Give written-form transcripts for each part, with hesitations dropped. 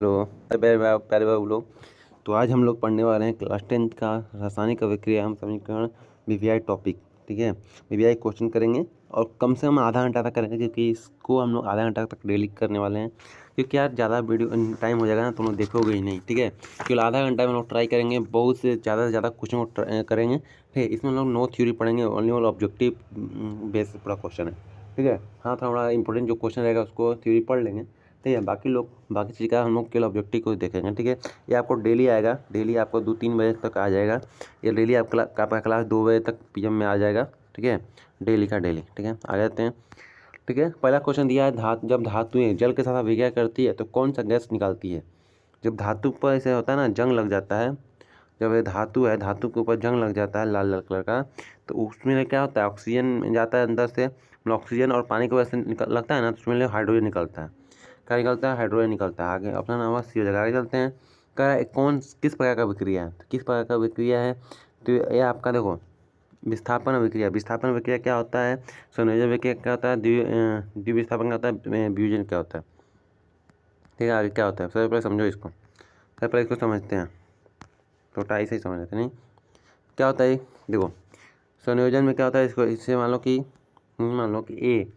Hello. प्यारे बाबू लोग। तो आज हम लोग पढ़ने वाले हैं क्लास 10 का रासायनिक अभिक्रिया एवं समीकरण वीवीआई टॉपिक। ठीक है, वीवीआई क्वेश्चन करेंगे और कम से कम आधा घंटा तक करेंगे, क्योंकि इसको हम लोग आधा घंटा तक डेली करने वाले हैं। क्योंकि यार ज़्यादा वीडियो टाइम हो जाएगा ना, तुम लोग देखोगे ही नहीं। ठीक है, केवल आधा घंटा में हम लोग ट्राई करेंगे, बहुत से ज़्यादा क्वेश्चन को करेंगे। ठीक है, इसमें हम लोग नो थ्योरी पढ़ेंगे, ओनली ऑब्जेक्टिव बेस पूरा क्वेश्चन है। ठीक है, हाँ, थोड़ा इंपॉर्टेंट जो क्वेश्चन रहेगा उसको थ्योरी पढ़ लेंगे। ठीक है, बाकी चीज़ का हम लोग केवल ऑब्जेक्टिव को देखेंगे। ठीक है, ये आपको डेली आएगा, डेली आपको 2-3 बजे तक आ जाएगा। ये डेली आपका क्लास 2 बजे तक पीएम में आ जाएगा। ठीक है, डेली का डेली। ठीक है, आ जाते हैं। ठीक है, पहला क्वेश्चन दिया है, जब धातुएं जल के साथ अभिक्रिया करती है तो कौन सा गैस निकालती है। जब धातु पर ऐसे होता है ना, जंग लग जाता है, जब ये धातु है, धातु के ऊपर जंग लग जाता है लाल लाल कलर का, तो उसमें क्या होता है, ऑक्सीजन जाता है अंदर से, ऑक्सीजन और पानी की वजह से लगता है ना, तो उसमें हाइड्रोजन निकलता है। क्या निकलता है? हाइड्रोजन निकलता है। आगे अपना नाम सी हो जाएगा। आगे चलते हैं। कह रहा है किस प्रकार का विक्रिया है, तो किस प्रकार का विक्रिया है, तो ये आपका देखो, विस्थापन अभिक्रिया। विस्थापन अभिक्रिया क्या होता है, संयोजन अभिक्रिया क्या होता है, द्विविस्थापन क्या होता है, वियोजन क्या होता है। ठीक है, आगे क्या होता है, सबसे पहले समझो इसको, सबसे पहले इसको समझते हैं, छोटा ऐसे ही समझ लेते नहीं क्या होता है। देखो, संयोजन में क्या होता है, इसको इससे मान लो कि ए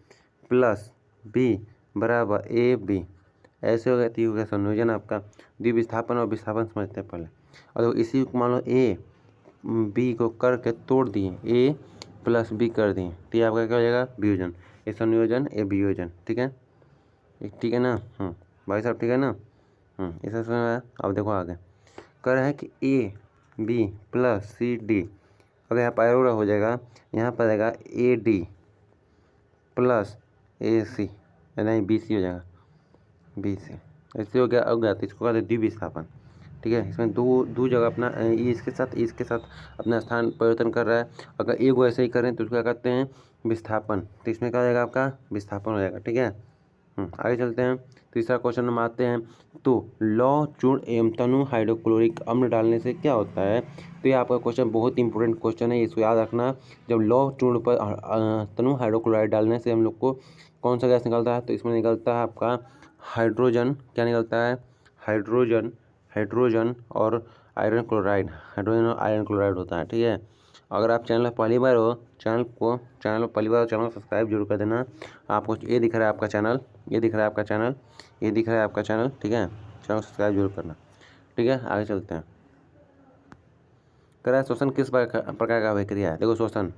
प्लस बी बराबर ए बी, ऐसे हो गया। तो हो गया संयोजन आपका। द्विविस्थापन और विस्थापन समझते हैं पहले। और देखो, इसी को मान लो ए बी को करके तोड़ दिए, ए प्लस बी कर दिए, तो ये आपका क्या हो जाएगा, वियोजन। ये संयोजन, ए वियोजन। ठीक है, ठीक है ना। भाई साहब, ठीक है ना। ऐसा समझ आया। अब देखो आगे कर रहा है कि A B plus C D, अगर यहाँ पर हो जाएगा, यहाँ पर आएगा ए डी प्लस ए सी, नहीं बी सी हो जाएगा, बी सी। ऐसे हो गया तो इसको कहते हैं द्विविस्थापन। ठीक है, इसमें दो जगह अपना इसके साथ अपना स्थान परिवर्तन कर रहा है। अगर एक को ऐसे ही करें तो उसको क्या कहते हैं, विस्थापन। तो इसमें क्या हो जाएगा, आपका विस्थापन हो जाएगा। ठीक है, आगे चलते हैं। तीसरा क्वेश्चन हम आते हैं। तो लौह चूर्ण एवं तनु हाइड्रोक्लोरिक अम्ल डालने से क्या होता है। तो ये आपका क्वेश्चन बहुत इंपॉर्टेंट क्वेश्चन है, इसको याद रखना। जब लौह चूर्ण पर तनु हाइड्रोक्लोराइड डालने से हम लोग को कौन सा गैस निकलता है, तो इसमें निकलता है आपका हाइड्रोजन। क्या निकलता है, हाइड्रोजन और आयरन क्लोराइड, हाइड्रोजन और आयरन क्लोराइड होता है। ठीक है, अगर आप चैनल पर पहली बार हो, चैनल को सब्सक्राइब जरूर कर देना। आपको ये दिख रहा है आपका चैनल, ये दिख रहा है आपका चैनल, ये दिख रहा है आपका चैनल। ठीक है, चैनल सब्सक्राइब जरूर करना। ठीक है, आगे चलते हैं। कह रहा है शोषण किस प्रकार का अभिक्रिया है। देखो, शोषण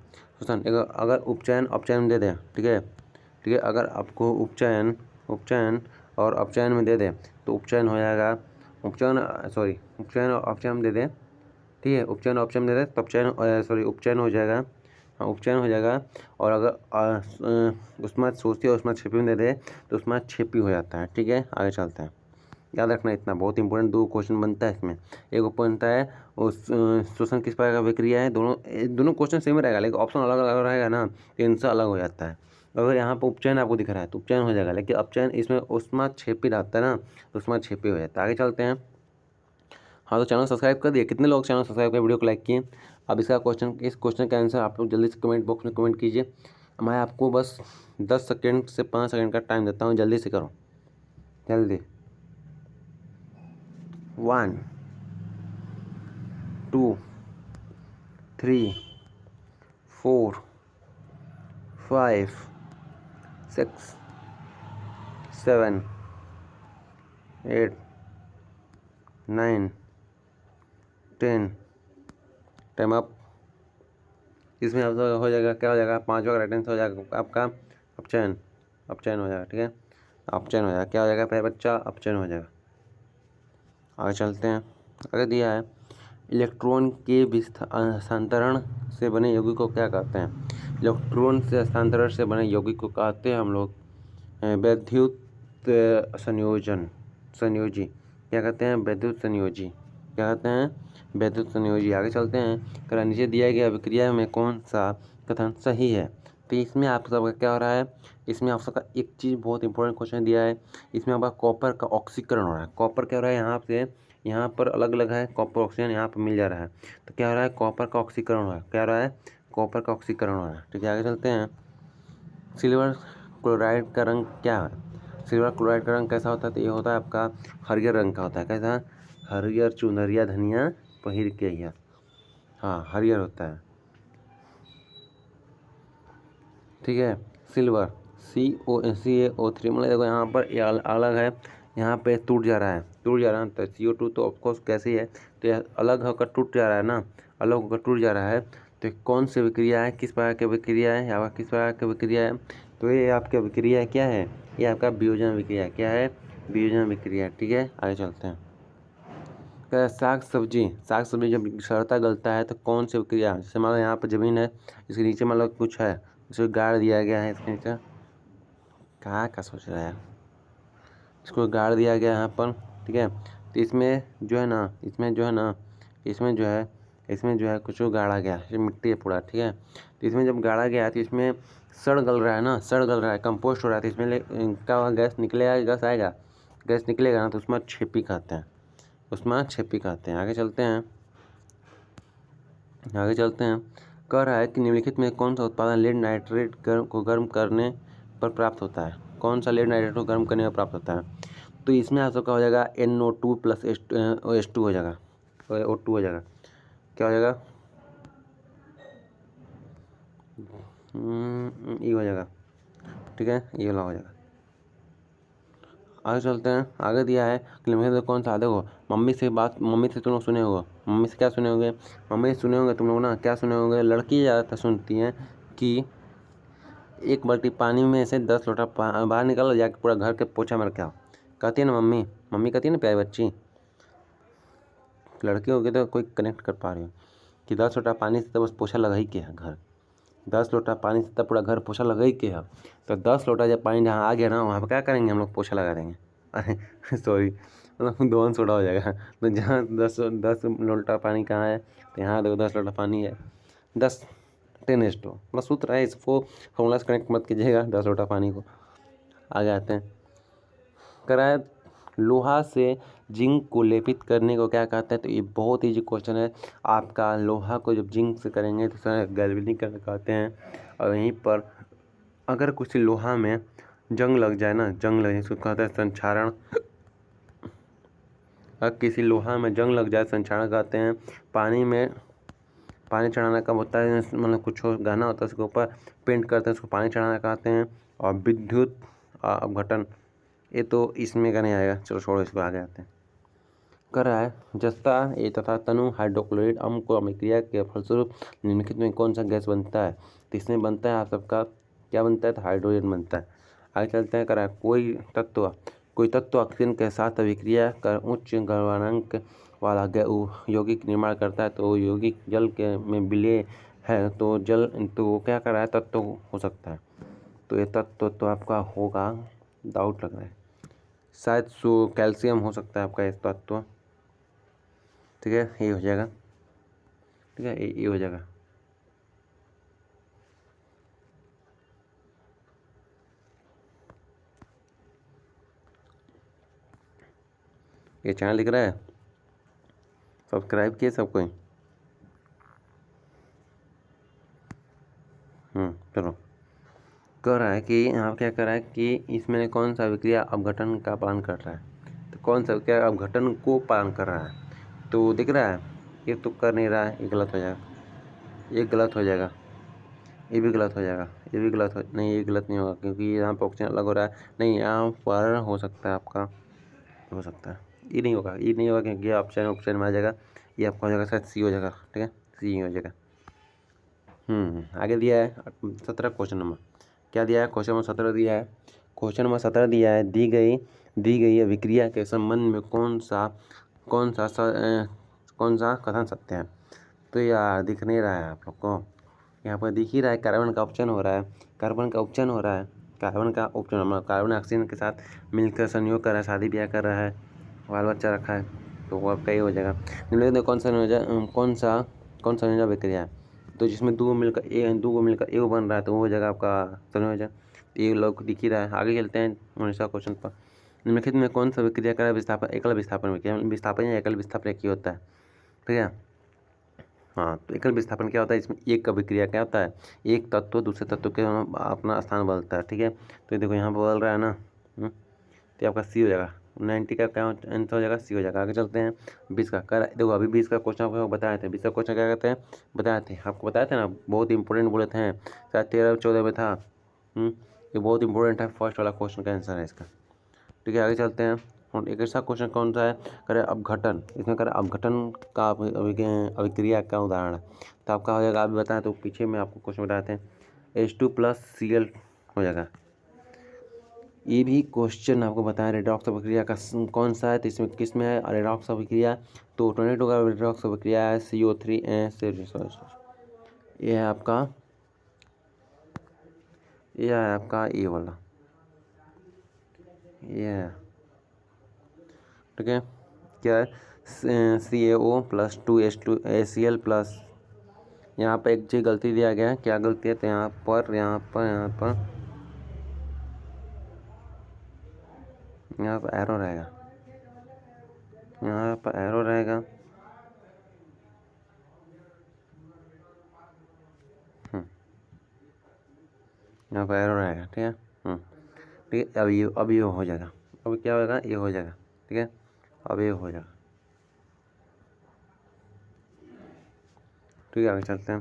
अगर उपचयन अपचयन दे दे। ठीक है, अगर आपको उपचयन और अपचयन में दे दे तो उपचयन हो जाएगा, उपचयन और अपचयन दे दे। ठीक है, उपचयन और अपचयन दे दे तो उपचयन हो जाएगा। हाँ, उपचयन हो जाएगा। और अगर उसमें शोषी और उसमें छिपी में दे दे तो उसमें छिपी हो जाता है। ठीक है, आगे चलते हैं। याद रखना, इतना बहुत इंपॉर्टेंट 2 क्वेश्चन बनता है इसमें। एक बनता है उस शोषण किस प्रकार का विक्रिया है, दोनों क्वेश्चन सेम रहेगा, लेकिन ऑप्शन अलग अलग रहेगा ना, तो आंसर अलग हो जाता है। अगर यहाँ पर उपचयन आपको दिख रहा है तो उपचयन हो जाएगा, लेकिन अपचयन इसमें उसमें छिपी रहता है ना, तो उसमें छिपी हो जाता है। आगे चलते हैं। हाँ, तो चैनल सब्सक्राइब कर दिए, कितने लोग चैनल सब्सक्राइब कर वीडियो को लाइक किए। अब इस क्वेश्चन का आंसर आप लोग जल्दी से कमेंट बॉक्स में कमेंट कीजिए। मैं आपको बस 10 सेकेंड से 5 सेकेंड का टाइम देता हूँ, जल्दी से करो, जल्दी। 1 2 3 4 5 6 7 8 9 10। Time up. इसमें आप हो जाएगा, क्या हो जाएगा, 5वां राइट आंसर हो जाएगा आपका अपचयन हो जाएगा। ठीक है, अपचयन हो जाएगा। क्या हो जाएगा पहले बच्चा, अपचयन हो जाएगा। आगे चलते हैं। आगे दिया है इलेक्ट्रॉन के हस्तांतरण से बने यौगिक को क्या कहते हैं। इलेक्ट्रॉन से हस्तांतरण से बने यौगिक को कहते हैं हम लोग वैद्युत संयोजी। क्या कहते हैं, वैद्युत संयोजी। क्या कहते हैं, वैद्युत संयोजी। आगे चलते हैं। करा नीचे दिया गया अभिक्रिया में कौन सा कथन सही है। तो इसमें आप सबका क्या हो रहा है, इसमें आप सबका एक चीज़ बहुत इंपॉर्टेंट क्वेश्चन दिया है। इसमें आपका कॉपर का ऑक्सीकरण हो रहा है। कॉपर क्या हो रहा है, यहाँ से यहाँ पर अलग अलग है, कॉपर ऑक्सीजन यहाँ पर मिल जा रहा है, तो क्या हो रहा है, कॉपर का ऑक्सीकरण हो रहा है। क्या हो रहा है, कॉपर का ऑक्सीकरण हो रहा है। ठीक है, आगे चलते हैं। सिल्वर क्लोराइड का रंग क्या है, सिल्वर क्लोराइड का रंग कैसा होता है? तो ये होता है आपका हरियर रंग का होता है। कैसा? हरियर चुनरिया धनिया पहिर के हिया। हाँ, हरियर होता है, ठीक है। सिल्वर CaO3, मतलब देखो यहाँ पर ये अलग है, यहाँ पे टूट जा रहा है, तो CO2 तो ऑफकोर्स कैसे ही है, तो यह अलग होकर टूट जा रहा है ना, अलग होकर टूट जा रहा है। तो ये कौन सी विक्रिया है, किस प्रकार की विक्रिया है, यहाँ पर किस प्रकार की विक्रिया है? तो ये आपकी विक्रिया क्या है? ये आपका वियोजन विक्रिया। क्या है? वियोजन विक्रिया, ठीक है। आगे चलते हैं। साग सब्जी जब सड़ता गलता है तो कौन सी विक्रिया? जैसे मान लो यहाँ पर ज़मीन है, इसके नीचे मान लो कुछ है, इसको गाड़ दिया गया है, इसके नीचे क्या सोच रहा है, इसको गाड़ दिया गया है यहाँ पर, ठीक है। तो इसमें जो है ना, इसमें जो है कुछ गाड़ा गया, ये मिट्टी है पूरा, ठीक है। तो इसमें जब गाड़ा गया तो इसमें सड़ गल रहा है, कंपोस्ट हो रहा है, तो इसमें क्या होगा, गैस निकलेगा, गैस आएगा, गैस निकलेगा ना, तो उसमें छेपी खाते हैं, आगे चलते हैं। कह रहा है कि निम्नलिखित में कौन सा उत्पादन लेड नाइट्रेट को गर्म करने पर प्राप्त होता है? कौन सा लेड नाइट्रेट को गर्म करने पर प्राप्त होता है? तो इसमें आपका क्या हो जाएगा, NO2 प्लस OH2 हो जाएगा, O2 हो जाएगा। क्या हो जाएगा? ये हो जाएगा, ठीक है, ये वाला हो जाएगा। आगे चलते हैं। आगे दिया है कि कौन सा? देखो, मम्मी से तुम लोग सुने होगे, मम्मी से क्या सुने होंगे? मम्मी से सुने होंगे तुम लोग ना, क्या सुने होंगे? लड़की ज़्यादातर सुनती हैं कि एक बाल्टी पानी में से 10 लोटा बाहर निकालो, जाके पूरा घर के पोछा मार के आओ। कहती है ना मम्मी कहती है ना प्यारी बच्ची। लड़की होगी तो कोई कनेक्ट कर पा रही हो कि 10 लोटा पानी से तो बस पोछा लगा ही के है घर, 10 लोटा पानी से तब पूरा घर पोछा लगा ही के है। तो 10 लोटा जब पानी जहाँ आ गया ना, वहाँ पर क्या करेंगे हम लोग? पोछा लगा देंगे। अरे सॉरी, मतलब 2 अंश छोटा हो जाएगा। तो जहाँ 10 लोटा पानी कहाँ है, तो यहाँ देखो 10 लोटा पानी है, 10 मतलब सूत्र है, इसको फॉर्मूला से कनेक्ट मत कीजिएगा 10 लोटा पानी को। आगे आते हैं। कराए लोहा से जिंक को लेपित करने को क्या कहते हैं? तो ये बहुत ईजी क्वेश्चन है आपका। लोहा को जब जिंक से करेंगे तो सर गैल्वेनिक कहते हैं। और यहीं पर अगर कुछ लोहा में जंग लग जाए ना, इसको कहते हैं संक्षारण। अगर किसी लोहा में जंग लग जाए, संक्षारण कहते हैं। पानी चढ़ाना कब होता है? मतलब कुछ गहना होता है उसके ऊपर पेंट करते हैं, उसको पानी चढ़ाना कहते हैं। और विद्युत अपघटन, ये तो इसमें का नहीं आएगा, चलो छोड़ो, इसको आगे आते हैं। कर रहा है जस्ता ए तथा तनु हाइड्रोक्लोराइड अम्ल को अभिक्रिया के फलस्वरूप निम्नलिखित में कौन सा गैस बनता है? तो इसमें बनता है आप सबका क्या बनता है? तो हाइड्रोजन बनता है। आगे चलते हैं। करा कोई तत्व ऑक्सीजन के साथ अभिक्रिया कर उच्च गलनांक वाला यौगिक निर्माण करता है, तो यौगिक जल के में विलय है, तो वो क्या कर रहा है? तत्व हो सकता है। तो ये तत्व तो आपका होगा, डाउट लग रहा है, शायद कैल्शियम हो सकता है आपका इस तत्व, ठीक है, ये हो जाएगा, ठीक है, ये हो जाएगा। ये चैनल दिख रहा है, सब्सक्राइब किए सब कोई? चलो। कह रहा है कि यहाँ क्या कर रहा है कि इसमें कौन सा विक्रिया अपघटन का पालन कर रहा है? तो कौन सा विक्रिया अपघटन को पालन कर रहा है? तो दिख रहा है, ये तो कर नहीं रहा है, ये गलत हो जाएगा, ये गलत हो जाएगा, ये भी गलत हो जाएगा, ये भी गलत हो नहीं, ये गलत नहीं होगा क्योंकि यहाँ पर ऑप्शन अलग हो रहा है। नहीं, यहाँ पर हो सकता है आपका, हो सकता है ये नहीं होगा, क्योंकि ऑप्शन में आ जाएगा, ये आपका हो जाएगा शायद सी हो जाएगा, ठीक है, सी हो जाएगा। आगे दिया है 17 क्वेश्चन नंबर। क्या दिया है? क्वेश्चन नंबर 17 दिया है। क्वेश्चन नंबर 17 दिया है, दी गई अभिक्रिया के संबंध में कौन सा कथन सत्य है? तो यार दिख नहीं रहा है आप लोग को, यहाँ पर दिख ही रहा है, कार्बन का ऑप्शन हो रहा है, कार्बन ऑक्सीजन के साथ मिलकर संयोग कर रहा है, शादी ब्याह कर रहा है, बाल बच्चा रखा है, तो वो आपका ये हो जाएगा। निम्नलिखित में कौन सा संयोजन विक्रिया है? तो जिसमें दो मिलकर ए बन रहा है, तो वो हो जाएगा आपका संयोजन। ये लोग दिख ही रहा है। आगे चलते हैं 19वां क्वेश्चन पर। निम्नलिखित में कौन सा विक्रिया का विस्थापन एकल विस्थापन या एकल विस्थापन एक ही होता है, ठीक है। हाँ, तो एकल विस्थापन क्या होता है? इसमें एक का विक्रिया क्या होता है? एक तत्व दूसरे तत्व के अपना स्थान बदलता है, ठीक है। तो देखो यहाँ पर बदल रहा है ना, तो आपका सी हो जाएगा। 90 का क्या आंसर हो जाएगा? सी हो जाएगा। आगे चलते हैं 20 का। कर देखो अभी 20 का क्वेश्चन आपको बताए थे। 20 का क्वेश्चन क्या कहते हैं बताए थे, आपको बताए थे ना, बहुत इंपॉर्टेंट बोले थे, शायद 13-14 में था। ये बहुत इंपॉर्टेंट है, फर्स्ट वाला क्वेश्चन का आंसर है इसका। ठीक है, आगे चलते हैं। और एक ऐसा क्वेश्चन कौन सा है, करे अपघटन, इसमें करे अपघटन का अभिक्रिया का उदाहरण है। तो आपका हो जाएगा, आप बताएं तो पीछे में आपको क्वेश्चन बताते हैं H2+Cl हो जाएगा। ये भी क्वेश्चन आपको बताया रेडॉक्स अभिक्रिया का कौन सा है, तो इसमें किस में है रेडॉक्स अभिक्रिया, तो 22 का रेडॉक्स अभिक्रिया है CO3 ये है आपका, ये है आपका ये वाला, ये है ठीक है। क्या है CaO+2H2ACl+। यहाँ पर एक चीज़ गलती दिया गया है, क्या गलती है, तो यहाँ पर एरो रहेगा, यहाँ पर एरो रहेगा। यहाँ पर एरो रहेगा, ठीक है। ठीक है, अब ये हो जाएगा, अब क्या होगा, ये हो जाएगा, ठीक है। अब ये हो जाएगा, ठीक है। आगे चलते हैं।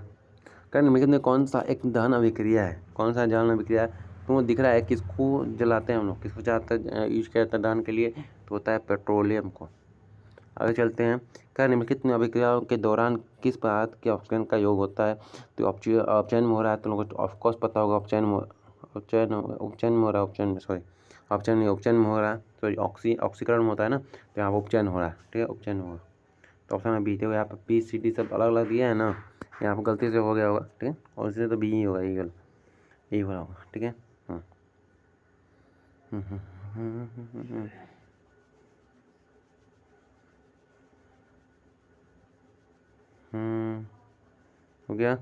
कारण निम्नलिखित में कौन सा एक दहन अभिक्रिया है, कौन सा दहन अभिक्रिया है, तुमको दिख रहा है किसको जलाते हैं हम लोग, किसको ज़्यादातर यूज किया जाता है दहन के लिए, तो होता है पेट्रोलियम को। आगे चलते हैं। क्या निम्नलिखित में अभिक्रियाओं के दौरान किस पदार्थ के ऑक्सीजन का योग होता है, तो अपचयन में हो रहा है, तो लोगों को ऑफकोर्स पता होगा, उपचयन में हो रहा है, उपचयन में हो रहा है, तो ऑक्सीकरण में होता है ना, तो यहाँ पर उपचयन हो रहा है, ठीक है, उपचयन हो रहा है। तो ऑप्शन में बी, देखो यहाँ पर PCD सब अलग अलग दिया है ना, यहाँ पर गलती से हो गया होगा, ठीक है, और इससे तो बी ही होगा, यही वाला होगा, ठीक है। हो गया।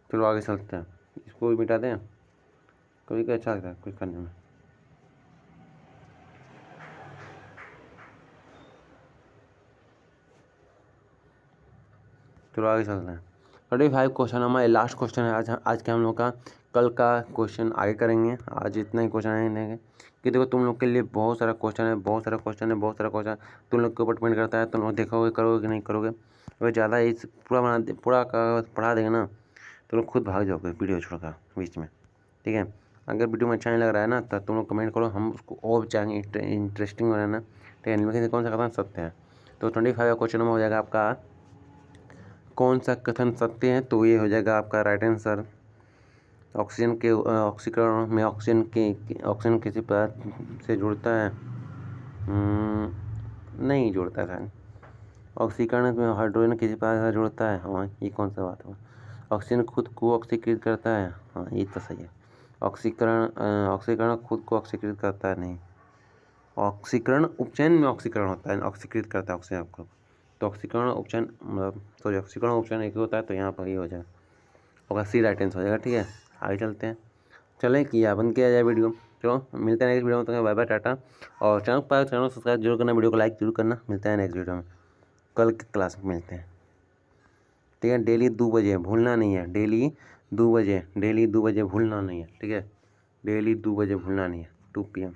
चलो आगे चलते हैं, इसको भी मिटा दें, कभी क्या अच्छा लगता है कुछ करने में। चलो आगे चलते हैं। 35 क्वेश्चन हमारे लास्ट क्वेश्चन है आज के हम लोग का। कल का क्वेश्चन आगे करेंगे, आज इतना ही क्वेश्चन आएंगे कि देखो तुम लोग के लिए बहुत सारा क्वेश्चन है, तुम लोग के ऊपर डिपेंड करता है, तुम लोग देखोगे करोगे कि नहीं करोगे। अगर ज़्यादा इस पूरा पढ़ा देंगे ना, तो लोग खुद भाग जाओगे वीडियो छोड़कर बीच में, ठीक है। अगर वीडियो में अच्छा नहीं लग रहा है ना, तो तुम लोग कमेंट करो, हम उसको और चाहेंगे इंटरेस्टिंग बनाना, ठीक है। इनमें कौन सा कथन सत्य है, तो 25 का क्वेश्चन में हो जाएगा आपका कौन सा कथन सत्य है, तो ये हो जाएगा आपका राइट आंसर। ऑक्सीजन के ऑक्सीकरण में ऑक्सीजन किसी पदार्थ से जुड़ता है, नहीं जुड़ता है। ऑक्सीकरण में हाइड्रोजन किसी पदार्थ से जुड़ता है, हाँ ये कौन सा बात हुआ। ऑक्सीजन खुद को ऑक्सीकृत करता है, हाँ ये तो सही है। ऑक्सीकरण खुद को ऑक्सीकृत करता है, नहीं। ऑक्सीकरण उपचयन में ऑक्सीकरण होता है, ऑक्सीकृत करता है ऑक्सीजन को, तो ऑक्सीकरण उपचयन मतलब ऑक्सीकरण उपचयन एक ही होता है, तो यहाँ पर ये हो जाएगा, होगा सी राइट आंसर हो जाएगा, ठीक है। आगे चलते हैं, चलें कि या बंद किया जाए वीडियो। चलो मिलते हैं नेक्स्ट वीडियो में, तो बाय बाय टाटा। और चैनल सब्सक्राइब जरूर करना, वीडियो को लाइक जरूर करना। मिलते हैं नेक्स्ट वीडियो में, कल की क्लास में मिलते हैं, ठीक है। डेली 2 बजे भूलना नहीं है, डेली 2 बजे भूलना नहीं है, ठीक है। डेली 2 बजे भूलना नहीं है, 2 PM।